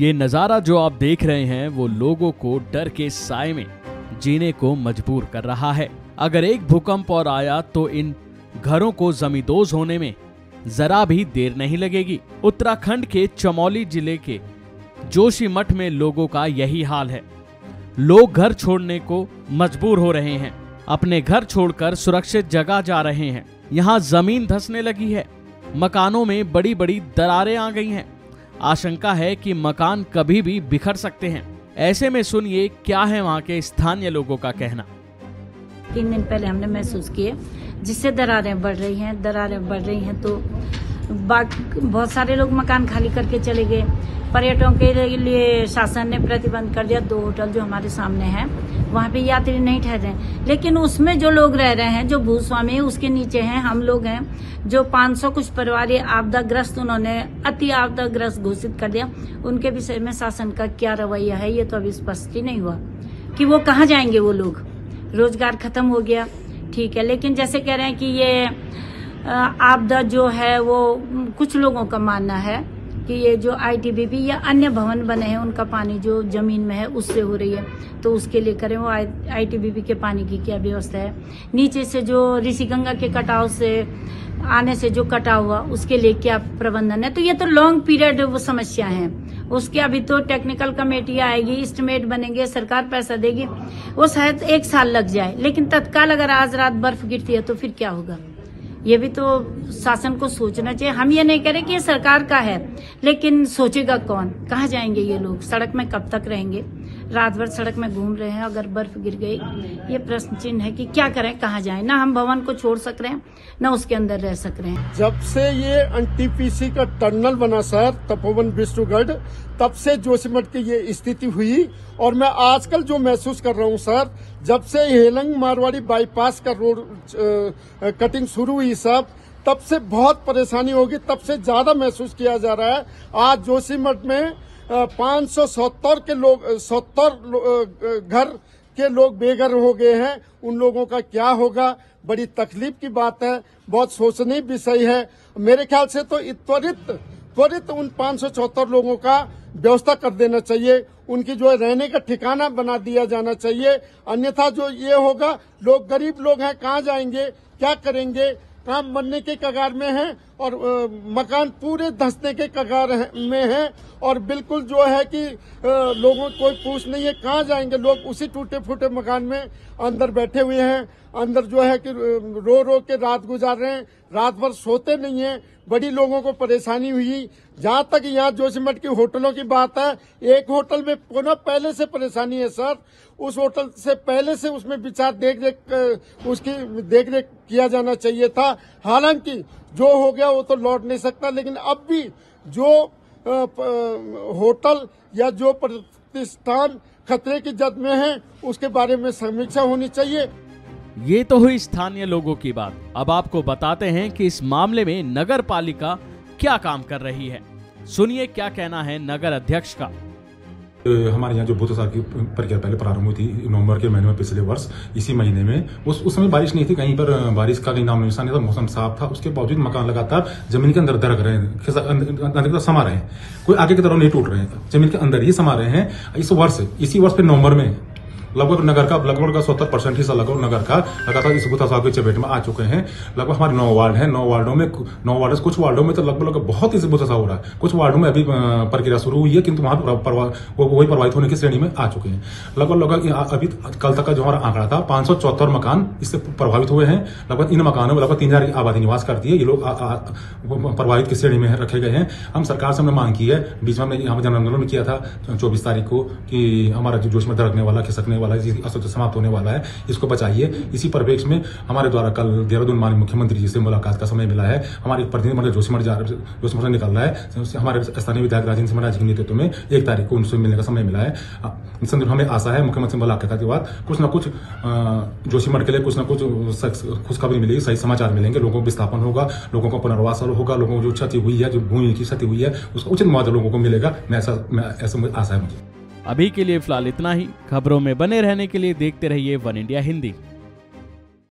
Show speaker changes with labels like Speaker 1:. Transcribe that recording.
Speaker 1: ये नज़ारा जो आप देख रहे हैं वो लोगों को डर के साए में जीने को मजबूर कर रहा है। अगर एक भूकंप और आया तो इन घरों को जमींदोज होने में जरा भी देर नहीं लगेगी। उत्तराखंड के चमोली जिले के जोशीमठ में लोगों का यही हाल है। लोग घर छोड़ने को मजबूर हो रहे हैं, अपने घर छोड़कर सुरक्षित जगह जा रहे हैं। यहाँ जमीन धंसने लगी है, मकानों में बड़ी बड़ी दरारें आ गई हैं। आशंका है कि मकान कभी भी बिखर सकते हैं। ऐसे में सुनिए क्या है वहाँ के स्थानीय लोगों का कहना।
Speaker 2: 3 दिन पहले हमने महसूस किए जिससे दरारें बढ़ रही हैं तो बहुत सारे लोग मकान खाली करके चले गए। पर्यटकों के लिए शासन ने प्रतिबंध कर दिया। 2 होटल जो हमारे सामने हैं वहाँ पे यात्री नहीं ठहरे, लेकिन उसमें जो लोग रह रहे हैं, जो भूस्वामी है उसके नीचे हैं, हम लोग हैं, जो 500 कुछ परिवार आपदाग्रस्त, उन्होंने अति आपदाग्रस्त घोषित कर दिया। उनके विषय में शासन का क्या रवैया है ये तो अभी स्पष्ट ही नहीं हुआ कि वो कहाँ जाएंगे। वो लोग, रोजगार खत्म हो गया, ठीक है, लेकिन जैसे कह रहे हैं कि ये आपदा जो है वो कुछ लोगों का मानना है कि ये जो आईटीबीपी या अन्य भवन बने हैं उनका पानी जो जमीन में है उससे हो रही है, तो उसके लिए करें। वो आईटीबीपी के पानी की क्या व्यवस्था है, नीचे से जो ऋषिगंगा के कटाव से आने से जो कटा हुआ उसके लिए क्या प्रबंधन है। तो ये तो लॉन्ग पीरियड वो समस्या है। उसके अभी तो टेक्निकल कमेटी आएगी, एस्टिमेट बनेंगे, सरकार पैसा देगी, वो शायद 1 साल लग जाए। लेकिन तत्काल अगर आज रात बर्फ गिरती है तो फिर क्या होगा, ये भी तो शासन को सोचना चाहिए। हम ये नहीं कह रहे कि ये सरकार का है, लेकिन सोचेगा कौन, कहाँ जाएंगे ये लोग, सड़क में कब तक रहेंगे, रात भर सड़क में घूम रहे हैं। अगर बर्फ गिर गई, ये प्रश्न चिन्ह है कि क्या करें, कहाँ जाएं। ना हम भवन को छोड़ सक रहे हैं, ना उसके अंदर रह सक रहे हैं।
Speaker 3: जब से ये एनटीपीसी का टनल बना सर, तपोवन विष्णुगढ़, तब से जोशीमठ की ये स्थिति हुई। और मैं आजकल जो महसूस कर रहा हूँ सर, जब से हेलंग मारवाड़ी बाईपास का रोड कटिंग शुरू हुई सब, तब से बहुत परेशानी होगी, तब से ज्यादा महसूस किया जा रहा है। आज जोशीमठ में 570 के लोग, 70 घर के लोग बेघर हो गए हैं। उन लोगों का क्या होगा, बड़ी तकलीफ की बात है, बहुत सोचनीय विषय है। मेरे ख्याल से तो त्वरित उन 574 लोगों का व्यवस्था कर देना चाहिए, उनकी जो है रहने का ठिकाना बना दिया जाना चाहिए। अन्यथा जो ये होगा, लोग गरीब लोग हैं, कहाँ जाएंगे, क्या करेंगे, काम बनने के कगार में है और मकान पूरे धंसने के कगार में है। और बिल्कुल जो है कि लोगों को कोई पूछ नहीं है, कहाँ जाएंगे लोग। उसी टूटे फूटे मकान में अंदर बैठे हुए हैं, अंदर जो है कि रो रो के रात गुजार रहे हैं, रात भर सोते नहीं है। बड़ी लोगों को परेशानी हुई। जहाँ तक यहाँ जोशीमठ की होटलों की बात है, एक होटल में पुनः पहले से परेशानी है सर। उस होटल से पहले से उसमें विचार उसकी देख रेख किया जाना चाहिए था। हालांकि जो हो गया वो तो लौट नहीं सकता, लेकिन अब भी जो होटल या जो प्रतिष्ठान खतरे की जद में है उसके बारे में समीक्षा होनी चाहिए।
Speaker 1: ये तो हुई स्थानीय लोगों की बात। अब आपको बताते हैं कि इस मामले में नगर पालिका क्या काम कर रही है। सुनिए क्या कहना है नगर अध्यक्ष का।
Speaker 4: हमारे यहाँ जो भूत साल की प्रक्रिया पहले प्रारंभ हुई थी नवंबर के महीने में पिछले वर्ष, इसी महीने में उस समय बारिश नहीं थी, कहीं पर बारिश का कहीं नाम निशान नहीं था, मौसम साफ था। उसके बावजूद मकान लगातार जमीन के अंदर दरक रहे हैं, अंदर समा रहे हैं, कोई आगे की तरफ नहीं टूट रहे हैं, जमीन के अंदर ही समा रहे हैं। इसी वर्ष पे नवंबर में लगभग नगर का 70% हिस्सा लगभग नगर का लगातार इस भूत साल की चपेट में आ चुके हैं। लगभग हमारे 9 वार्ड हैं, 9 वार्डों से कुछ वार्डों में तो लगभग बहुत ही भूत हो रहा है। कुछ वार्डों में अभी प्रक्रिया शुरू हुई है, किंतु वहां वही प्रभावित होने की श्रेणी में आ चुके हैं। लगभग अभी कल तक का जो हमारा आंकड़ा था 574 मकान इससे प्रभावित हुए हैं। लगभग इन मकानों में लगभग 3000 की आबादी निवास करती है। ये लोग प्रभावित की श्रेणी में रखे गए हैं। हम सरकार से हमने मांग की है, बीच में हमने जन आंदोलन में किया था 24 तारीख को कि हमारा जो जोश में दरकने वाला, खिसकने वाला, समाप्त होने वाला है, इसको बचाइए। इसी परिप्रेक्ष्य में हमारे द्वारा कल देहरादून माननीय मुख्यमंत्री जी से मुलाकात का समय मिला है। हमारे प्रतिनिधिमंडल जोशीमठ से निकल रहा है। हमारे स्थानीय विधायक राजेंद्र सिंह के नेतृत्व में 1 तारीख को उनसे मिलने का समय मिला है। हमें आशा है मुख्यमंत्री मुलाकात के बाद कुछ न कुछ जोशीमठ के लिए कुछ न कुछ खुशखबरी मिलेगी, सही समाचार मिलेंगे, लोगों को विस्थापन होगा, लोगों को पुनर्वास होगा, लोगों को जो क्षति हुई है, जो भूमि की क्षति हुई है, उसका उचित मुआवजा लोगों को मिलेगा। ऐसा आशा है मुझे।
Speaker 1: अभी के लिए फिलहाल इतना ही। खबरों में बने रहने के लिए देखते रहिए वन इंडिया हिंदी।